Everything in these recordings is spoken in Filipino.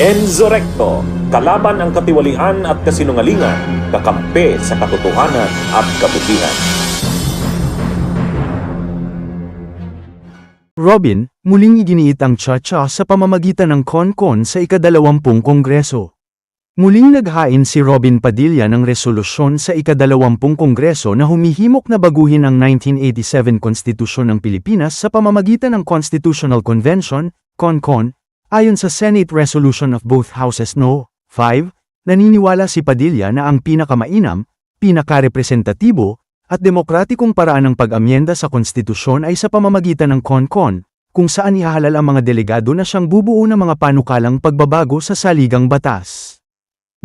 Enzo kalaban ang katiwalian at kasinungalingan, kakampi sa katotohanan at kabutihan. Robin, muling iginiit ang Cha-Cha sa pamamagitan ng Con-Con sa ika-20 Kongreso. Muling naghain si Robin Padilla ng resolusyon sa ika-20 Kongreso na humihimok na baguhin ang 1987 Konstitusyon ng Pilipinas sa pamamagitan ng Constitutional Convention, Con-Con. Ayon sa Senate Resolution of both Houses No. 5, naniniwala si Padilla na ang pinakamainam, pinakarepresentatibo, at demokratikong paraan ng pag-amyenda sa konstitusyon ay sa pamamagitan ng Con-Con, kung saan ihahalal ang mga delegado na siyang bubuo ng mga panukalang pagbabago sa saligang batas.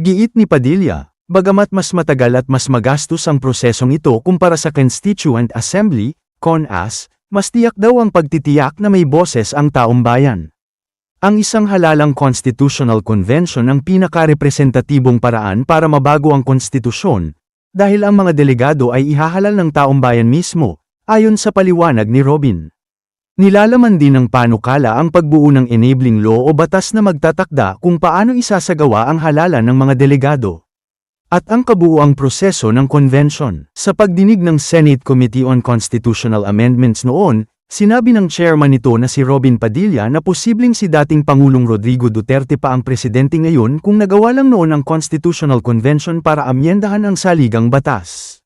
Giit ni Padilla, bagamat mas matagal at mas magastos ang prosesong ito kumpara sa Constituent Assembly, CONAS, mas tiyak daw ang pagtitiyak na may boses ang taong bayan. Ang isang halalang Constitutional Convention ang pinakarepresentatibong paraan para mabago ang konstitusyon, dahil ang mga delegado ay ihahalal ng taong bayan mismo, ayon sa paliwanag ni Robin. Nilalaman din ng panukala ang pagbuo ng enabling law o batas na magtatakda kung paano isasagawa ang halalan ng mga delegado. At ang kabuuang proseso ng convention. Sa pagdinig ng Senate Committee on Constitutional Amendments noon, sinabi ng chairman nito na si Robin Padilla na posibleng si dating Pangulong Rodrigo Duterte pa ang presidente ngayon kung nagawa lang noon ang Constitutional Convention para amyendahan ang saligang batas.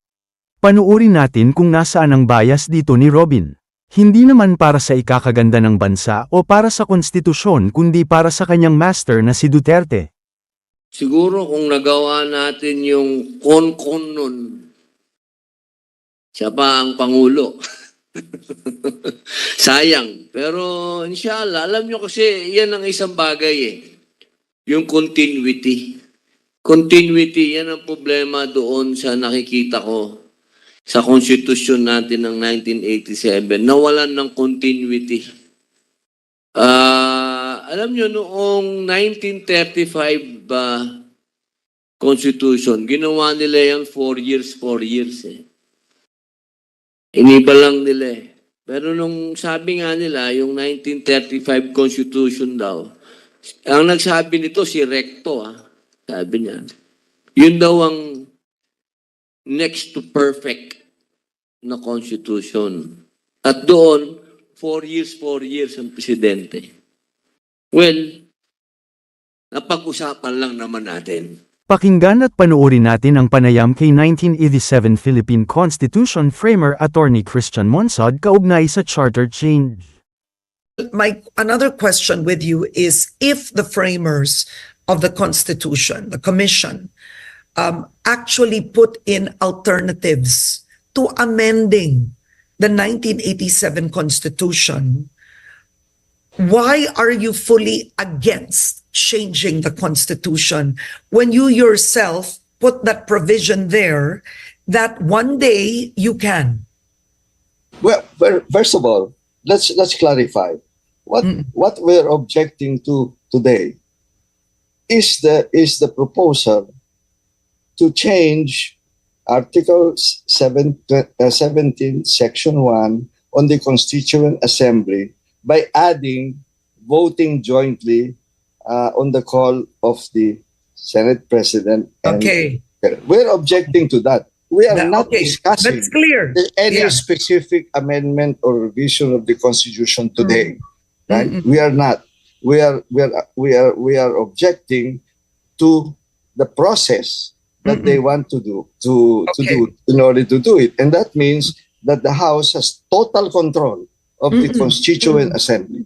Panuorin natin kung nasaan ang bias dito ni Robin. Hindi naman para sa ikakaganda ng bansa o para sa konstitusyon kundi para sa kanyang master na si Duterte. Siguro kung nagawa natin yung Con-Con nun, siya pa ang Pangulo. Sayang. Pero inshallah, alam nyo kasi yan ang isang bagay eh. Yung continuity. Continuity, yan ang problema doon sa nakikita ko sa konstitusyon natin ng 1987. Nawalan ng continuity. Alam nyo, noong 1935 Constitution, ginawa nila yan 4 years eh. Iniba lang nila eh. Pero nung sabi nga nila, yung 1935 Constitution daw, ang nagsabi nito si Recto, sabi niya, yun daw ang next to perfect na Constitution. At doon, 4 years ang presidente. Well, napag-usapan lang naman natin. Pakinggan at panoorin natin ang panayam kay 1987 Philippine Constitution framer Attorney Christian Monsod kaugnay sa charter change. Another question with you is if the framers of the Constitution, the Commission, actually put in alternatives to amending the 1987 Constitution, why are you fully against changing the Constitution when you yourself put that provision there that one day you can? Well, first of all, let's clarify what we're objecting to today is the proposal to change Article 17, Section 1 on the Constituent Assembly by adding voting jointly on the call of the Senate President. And we're objecting to that. We are not discussing that's clear. Any specific amendment or revision of the Constitution today. Right? We are not. We are objecting to the process that they want to do in order to do it, and that means that the House has total control of the Constituent Assembly,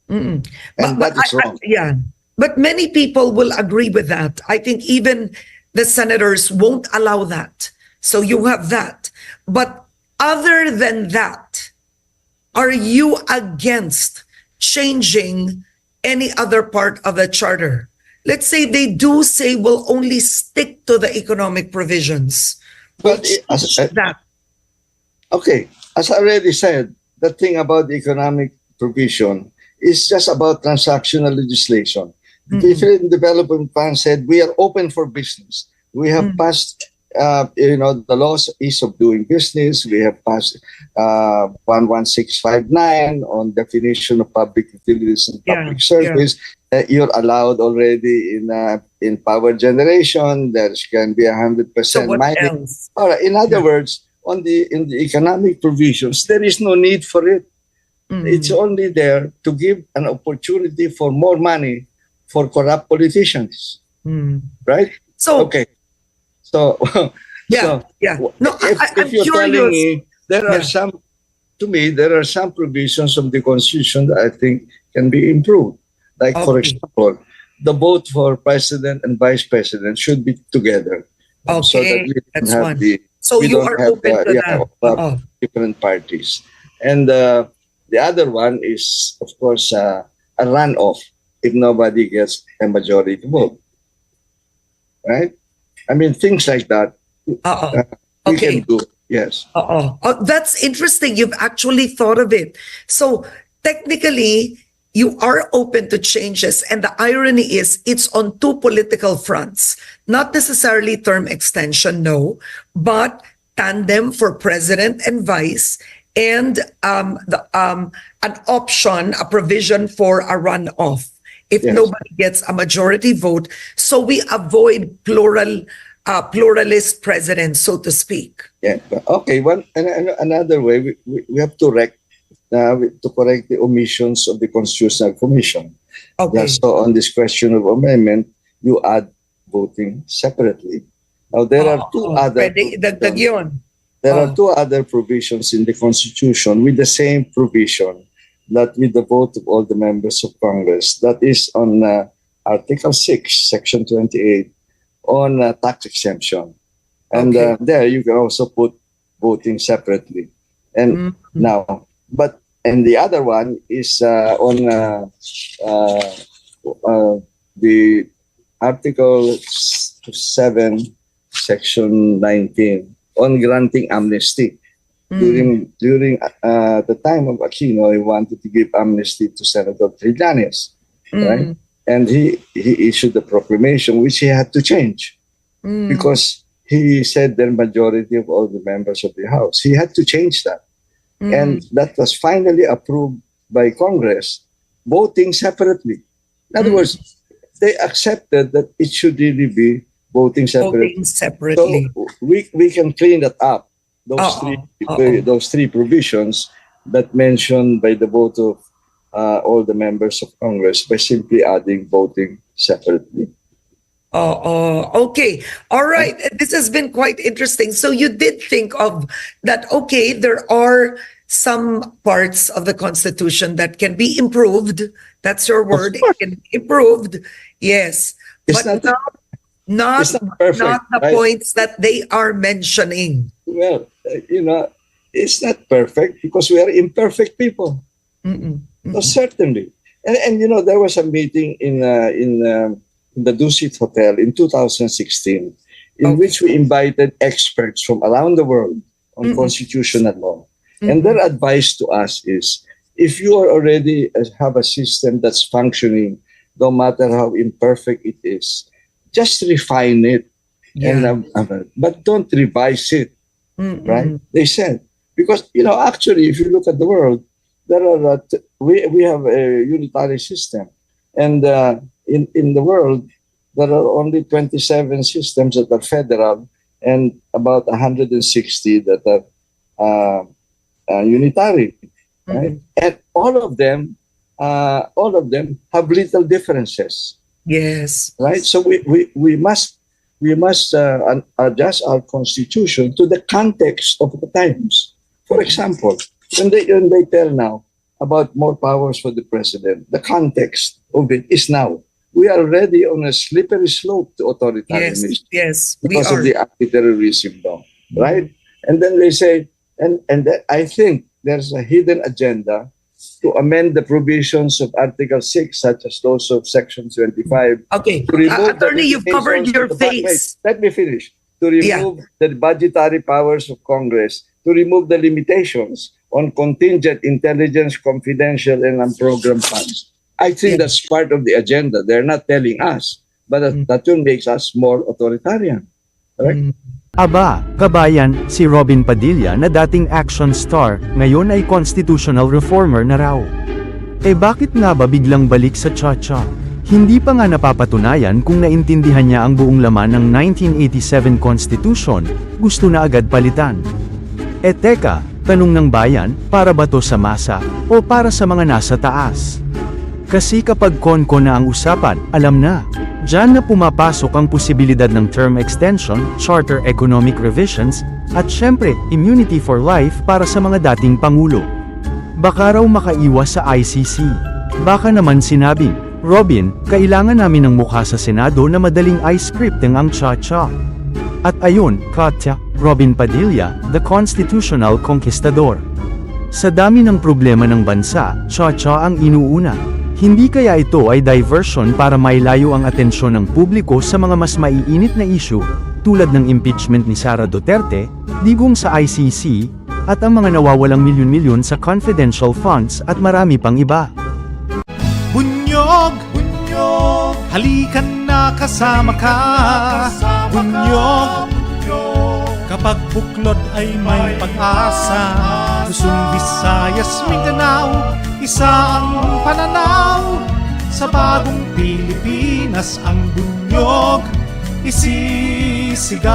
and that is wrong. But many people will agree with that. I think even the senators won't allow that. So you have that. But other than that, are you against changing any other part of the charter? Let's say they do say we'll only stick to the economic provisions. But as I already said, the thing about the economic provision is just about transactional legislation. The Philippine Development Plan said we are open for business. We have passed, the laws ease of doing business. We have passed 11659 on definition of public utilities and public service. you're allowed already in power generation. There can be 100% So what mining. else? All right. In other words, in the economic provisions, there is no need for it. It's only there to give an opportunity for more money for corrupt politicians, right? So Okay. So, yeah, yeah. No, I'm if you're telling curious. me there are Yeah. there are some provisions of the Constitution that I think can be improved. Like, for Okay. example, the vote for president and vice president should be together, so that Okay, we don't that's have one. the So we you don't are have open to that. different parties. And the other one is, of course, a runoff if nobody gets a majority vote, right? I mean, things like that Uh-oh. we Okay. can do. Yes. Oh, that's interesting. You've actually thought of it. So technically, you are open to changes. And the irony is it's on two political fronts, not necessarily term extension, no, but tandem for president and vice, and an option, a provision for a runoff if Yes. nobody gets a majority vote. So we avoid pluralist president, so to speak. Yeah. Okay. Another way we have to correct the omissions of the Constitutional Commission. Okay. So on this question of amendment, you add voting separately. Now there are two other Pwede idagdag yun. there are two other provisions in the Constitution with the same provision, that with the vote of all the members of Congress. That is on Article 6, Section 28, on tax exemption. And Okay. there you can also put voting separately. And and the other one is on the Article 7, Section 19, on granting amnesty. During the time of Aquino, he wanted to give amnesty to Senator Trillanes, right? And he issued a proclamation which he had to change because he said the majority of all the members of the House. He had to change that. And that was finally approved by Congress, voting separately. In other words, they accepted that it should really be voting separately. Voting separately. So we can clean that up. Those three provisions that mentioned by the vote of all the members of Congress by simply adding voting separately. Okay. All right. This has been quite interesting. So you did think of that, okay, there are some parts of the Constitution that can be improved. That's your word. It can be improved. Yes. It's But not perfect, not the right? points that they are mentioning. Well, it's not perfect because we are imperfect people. So certainly. And there was a meeting in the Dusit Hotel in 2016 in which we invited experts from around the world on constitutional law. And their advice to us is, if you are already have a system that's functioning, no matter how imperfect it is, just refine it. Yeah. But don't revise it, right? They said. Because, actually, if you look at the world, there are we have a unitary system. And in the world, there are only 27 systems that are federal and about 160 that are unitary, right? And all of them have little differences. Yes. Right. So we must adjust our constitution to the context of the times. For example, when they tell now about more powers for the president, the context of it is now we are already on a slippery slope to authoritarianism. Yes, because of the anti-terrorism law, right? And then they say, and I think there's a hidden agenda to amend the provisions of Article 6, such as those of Section 25. Okay. To remove Attorney, you've covered your face. Let me finish. To remove the budgetary powers of Congress, to remove the limitations on contingent intelligence, confidential, and unprogrammed funds. I think that's part of the agenda. They're not telling us, but that will make us more authoritarian. Correct? Aba, kabayan, si Robin Padilla na dating action star, ngayon ay constitutional reformer na raw. Eh bakit nga ba biglang balik sa cha-cha? Hindi pa nga napapatunayan kung naintindihan niya ang buong laman ng 1987 Constitution, gusto na agad palitan. E teka, tanong ng bayan, para ba to sa masa, o para sa mga nasa taas? Kasi kapag kon-kon na ang usapan, alam na. Diyan na pumapasok ang posibilidad ng term extension, charter economic revisions, at syempre, immunity for life para sa mga dating pangulo. Baka raw makaiwas sa ICC. Baka naman sinabing, Robin, kailangan namin ng mukha sa Senado na madaling i-scripting ang cha-cha. At ayun, Katya, Robin Padilla, the constitutional conquistador. Sa dami ng problema ng bansa, cha-cha ang inuuna. Hindi kaya ito ay diversion para mailayo ang atensyon ng publiko sa mga mas maiinit na issue, tulad ng impeachment ni Sara Duterte, digong sa ICC, at ang mga nawawalang milyon-milyon sa confidential funds at marami pang iba. Bunyog, bunyog, halikan na kasama ka. Bunyog, kapag buklod ay may pag-asa. Luzon, Visayas, Mindanao, isa ang pananaw. Sa bagong Pilipinas ang bunyog isisigaw.